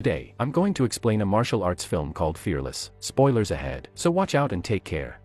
Today, I'm going to explain a martial arts film called Fearless. Spoilers ahead, so watch out and take care.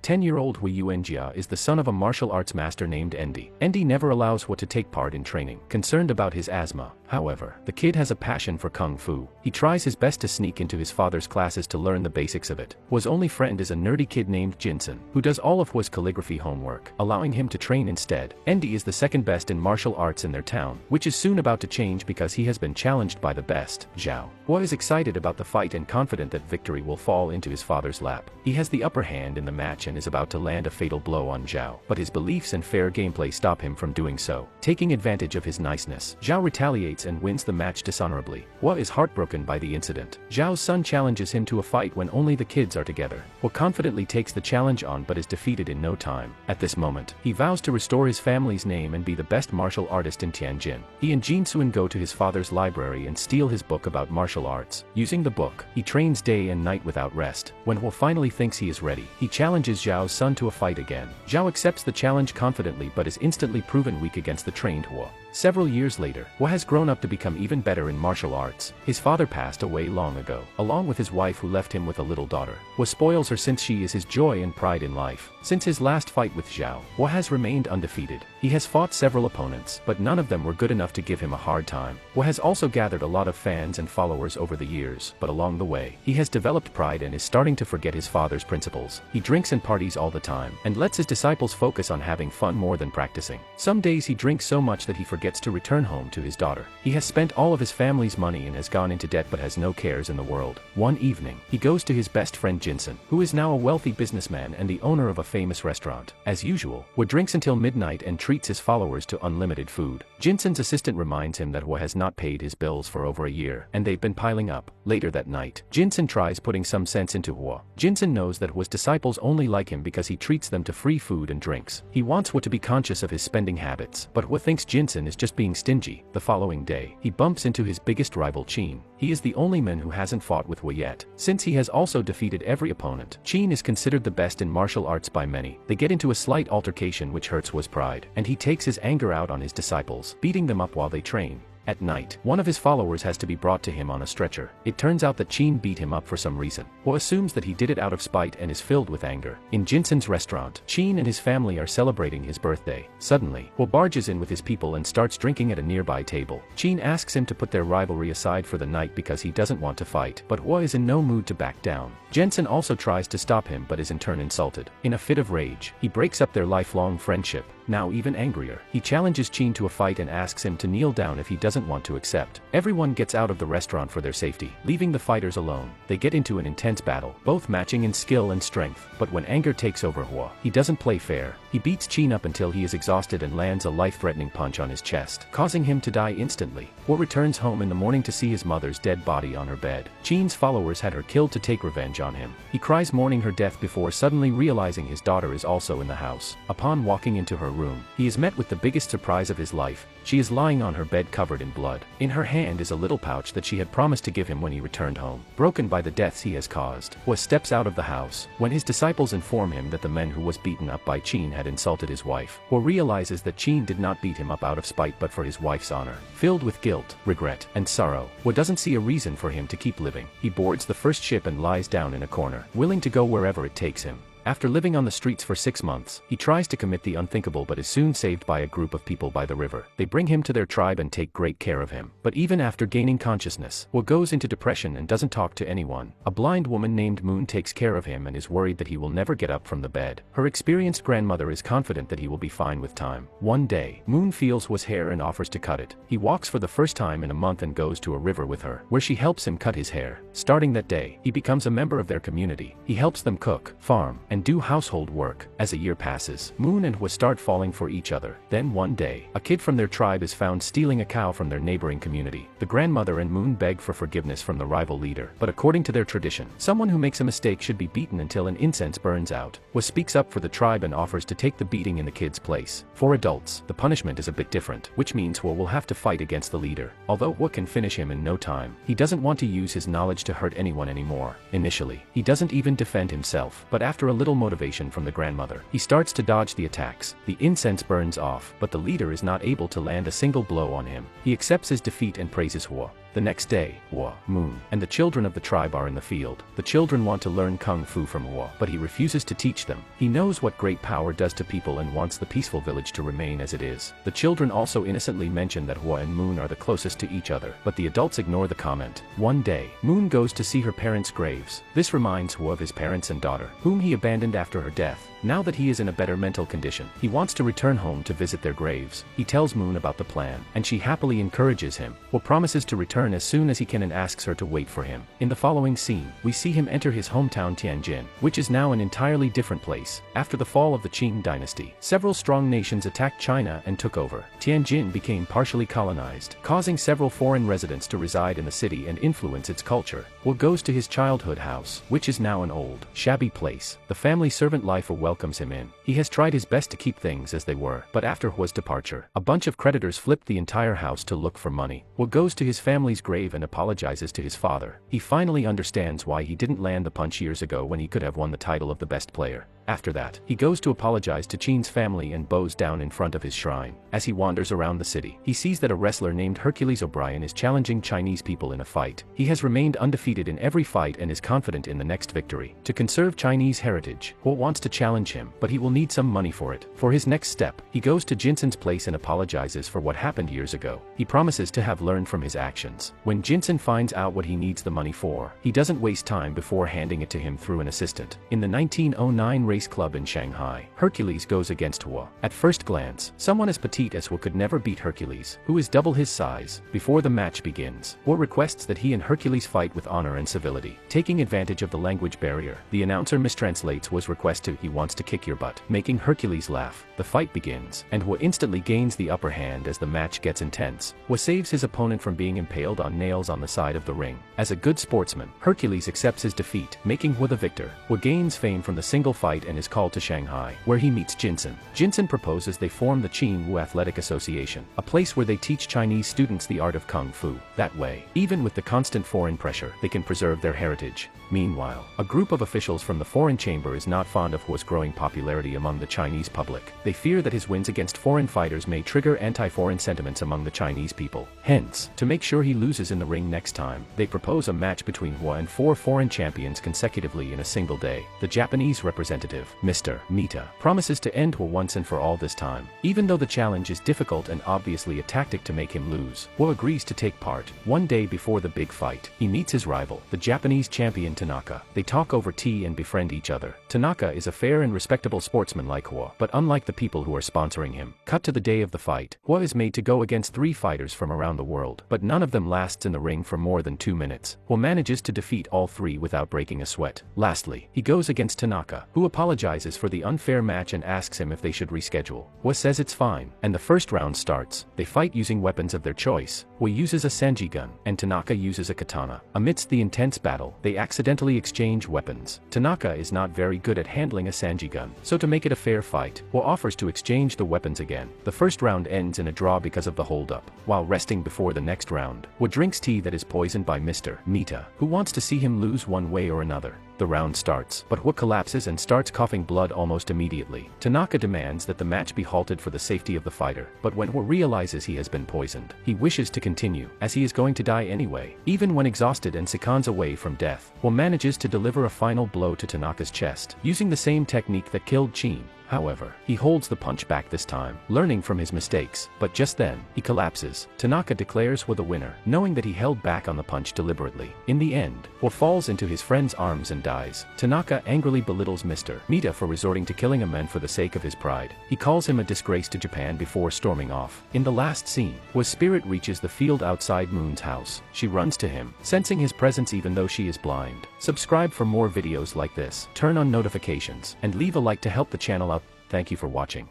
10-year-old Hui Yuanjia is the son of a martial arts master named Endi. Endi never allows Hua to take part in training, concerned about his asthma. However, the kid has a passion for Kung Fu. He tries his best to sneak into his father's classes to learn the basics of it. Hua's only friend is a nerdy kid named Jinsen, who does all of Hua's calligraphy homework, allowing him to train instead. Endi is the second best in martial arts in their town, which is soon about to change because he has been challenged by the best, Zhao. Hua is excited about the fight and confident that victory will fall into his father's lap. He has the upper hand in the match and is about to land a fatal blow on Zhao, but his beliefs and fair gameplay stop him from doing so. Taking advantage of his niceness, Zhao retaliates and wins the match dishonorably. Hua is heartbroken by the incident. Zhao's son challenges him to a fight when only the kids are together. Hua confidently takes the challenge on but is defeated in no time. At this moment, he vows to restore his family's name and be the best martial artist in Tianjin. He and Jin Suan go to his father's library and steal his book about martial arts. Using the book, he trains day and night without rest. When Hua finally thinks he is ready, he challenges Zhao's son to a fight again. Zhao accepts the challenge confidently but is instantly proven weak against the trained Hua. Several years later, Hua has grown up to become even better in martial arts. His father passed away long ago, along with his wife who left him with a little daughter. Hua spoils her since she is his joy and pride in life. Since his last fight with Zhao, Hua has remained undefeated. He has fought several opponents, but none of them were good enough to give him a hard time. Hua has also gathered a lot of fans and followers over the years, but along the way, he has developed pride and is starting to forget his father's principles. He drinks and parties all the time, and lets his disciples focus on having fun more than practicing. Some days he drinks so much that he forgets to return home to his daughter. He has spent all of his family's money and has gone into debt but has no cares in the world. One evening, he goes to his best friend Jinsen, who is now a wealthy businessman and the owner of a famous restaurant. As usual, Hua drinks until midnight and treats his followers to unlimited food. Jinsen's assistant reminds him that Hua has not paid his bills for over a year, and they've been piling up. Later that night, Jinsen tries putting some sense into Hua. Jinsen knows that Hua's disciples only like him because he treats them to free food and drinks. He wants Hua to be conscious of his spending habits, but Hua thinks Jinsen is just being stingy. The following day, he bumps into his biggest rival Qin. He is the only man who hasn't fought with Hua yet. Since he has also defeated every opponent, Qin is considered the best in martial arts by many. They get into a slight altercation which hurts Hua's pride, and he takes his anger out on his disciples, beating them up while they train. At night, one of his followers has to be brought to him on a stretcher. It turns out that Qin beat him up for some reason. Hua assumes that he did it out of spite and is filled with anger. In Jinsen's restaurant, Qin and his family are celebrating his birthday. Suddenly, Hua barges in with his people and starts drinking at a nearby table. Qin asks him to put their rivalry aside for the night because he doesn't want to fight, but Hua is in no mood to back down. Jinsen also tries to stop him but is in turn insulted. In a fit of rage, he breaks up their lifelong friendship. Now even angrier, he challenges Qin to a fight and asks him to kneel down if he doesn't want to accept. Everyone gets out of the restaurant for their safety, leaving the fighters alone. They get into an intense battle, both matching in skill and strength, but when anger takes over Hua, he doesn't play fair. He beats Qin up until he is exhausted and lands a life-threatening punch on his chest, causing him to die instantly. Hua returns home in the morning to see his mother's dead body on her bed. Qin's followers had her killed to take revenge on him. He cries mourning her death before suddenly realizing his daughter is also in the house. Upon walking into her room, he is met with the biggest surprise of his life. She is lying on her bed covered in blood. In her hand is a little pouch that she had promised to give him when he returned home. Broken by the deaths he has caused, Hua steps out of the house. When his disciples inform him that the man who was beaten up by Qin had insulted his wife, Hua realizes that Qin did not beat him up out of spite but for his wife's honor. Filled with guilt, regret, and sorrow, Hua doesn't see a reason for him to keep living. He boards the first ship and lies down in a corner, willing to go wherever it takes him. After living on the streets for 6 months, he tries to commit the unthinkable but is soon saved by a group of people by the river. They bring him to their tribe and take great care of him. But even after gaining consciousness, Hua goes into depression and doesn't talk to anyone. A blind woman named Moon takes care of him and is worried that he will never get up from the bed. Her experienced grandmother is confident that he will be fine with time. One day, Moon feels Hua's hair and offers to cut it. He walks for the first time in a month and goes to a river with her, where she helps him cut his hair. Starting that day, he becomes a member of their community. He helps them cook, farm, and do household work. As a year passes, Moon and Hua start falling for each other. Then one day, a kid from their tribe is found stealing a cow from their neighboring community. The grandmother and Moon beg for forgiveness from the rival leader, but according to their tradition, someone who makes a mistake should be beaten until an incense burns out. Hua speaks up for the tribe and offers to take the beating in the kid's place. For adults, the punishment is a bit different, which means Hua will have to fight against the leader. Although Hua can finish him in no time, he doesn't want to use his knowledge to hurt anyone anymore. Initially, he doesn't even defend himself, but after a little motivation from the grandmother, he starts to dodge the attacks. The incense burns off, but the leader is not able to land a single blow on him. He accepts his defeat and praises Hua. The next day, Hua, Moon, and the children of the tribe are in the field. The children want to learn Kung Fu from Hua, but he refuses to teach them. He knows what great power does to people and wants the peaceful village to remain as it is. The children also innocently mention that Hua and Moon are the closest to each other, but the adults ignore the comment. One day, Moon goes to see her parents' graves. This reminds Hua of his parents and daughter, whom he abandoned after her death. Now that he is in a better mental condition, he wants to return home to visit their graves. He tells Moon about the plan, and she happily encourages him. Hua promises to return as soon as he can and asks her to wait for him. In the following scene, we see him enter his hometown Tianjin, which is now an entirely different place. After the fall of the Qing dynasty, several strong nations attacked China and took over. Tianjin became partially colonized, causing several foreign residents to reside in the city and influence its culture. Hua goes to his childhood house, which is now an old, shabby place. The family servant life welcomes him in. He has tried his best to keep things as they were, but after Hua's departure, a bunch of creditors flipped the entire house to look for money. Hua goes to his family's grave and apologizes to his father. He finally understands why he didn't land the punch years ago when he could have won the title of the best player. After that, he goes to apologize to Qin's family and bows down in front of his shrine. As he wanders around the city, he sees that a wrestler named Hercules O'Brien is challenging Chinese people in a fight. He has remained undefeated in every fight and is confident in the next victory. To conserve Chinese heritage, Hua wants to challenge him, but he will need some money for it. For his next step, he goes to Jinsen's place and apologizes for what happened years ago. He promises to have learned from his actions. When Jinsen finds out what he needs the money for, he doesn't waste time before handing it to him through an assistant. In the 1909 race club in Shanghai, Hercules goes against Hua. At first glance, someone as petite as Hua could never beat Hercules, who is double his size. Before the match begins, Hua requests that he and Hercules fight with honor and civility. Taking advantage of the language barrier, the announcer mistranslates Hua's request to "he wants to kick your butt," making Hercules laugh. The fight begins, and Hua instantly gains the upper hand as the match gets intense. Hua saves his opponent from being impaled on nails on the side of the ring. As a good sportsman, Hercules accepts his defeat, making Hua the victor. Hua gains fame from the single fight and is called to Shanghai, where he meets Jinsen. Jinsen proposes they form the Qin Wu Athletic Association, a place where they teach Chinese students the art of Kung Fu. That way, even with the constant foreign pressure, they can preserve their heritage. Meanwhile, a group of officials from the foreign chamber is not fond of Hua's growing popularity among the Chinese public. They fear that his wins against foreign fighters may trigger anti-foreign sentiments among the Chinese people. Hence, to make sure he loses in the ring next time, they propose a match between Hua and 4 foreign champions consecutively in a single day. The Japanese representative, Mr. Mita, promises to end Hua once and for all this time. Even though the challenge is difficult and obviously a tactic to make him lose, Hua agrees to take part. One day before the big fight, he meets his rival, the Japanese champion Tanaka. They talk over tea and befriend each other. Tanaka is a fair and respectable sportsman like Hua, but unlike the people who are sponsoring him. Cut to the day of the fight. Hua is made to go against 3 fighters from around the world, but none of them lasts in the ring for more than 2 minutes. Hua manages to defeat all 3 without breaking a sweat. Lastly, he goes against Tanaka, who apologizes for the unfair match and asks him if they should reschedule. Hua says it's fine, and the first round starts. They fight using weapons of their choice. Hua uses a senji gun, and Tanaka uses a katana. Amidst the intense battle, they accidentally exchange weapons. Tanaka is not very good at handling a senji gun, so to make it a fair fight, Hua offers to exchange the weapons again. The first round ends in a draw because of the hold-up. While resting before the next round, Hua drinks tea that is poisoned by Mr. Mita, who wants to see him lose one way or another. The round starts, but Hua collapses and starts coughing blood almost immediately. Tanaka demands that the match be halted for the safety of the fighter, but when Hua realizes he has been poisoned, he wishes to continue, as he is going to die anyway. Even when exhausted and seconds away from death, Hua manages to deliver a final blow to Tanaka's chest, using the same technique that killed Qin. However, he holds the punch back this time, learning from his mistakes, but just then, he collapses. Tanaka declares Hua the winner, knowing that he held back on the punch deliberately. In the end, Hua falls into his friend's arms and dies. Tanaka angrily belittles Mr. Mita for resorting to killing a man for the sake of his pride. He calls him a disgrace to Japan before storming off. In the last scene, Hua's spirit reaches the field outside Moon's house. She runs to him, sensing his presence even though she is blind. Subscribe for more videos like this, turn on notifications, and leave a like to help the channel out. Thank you for watching.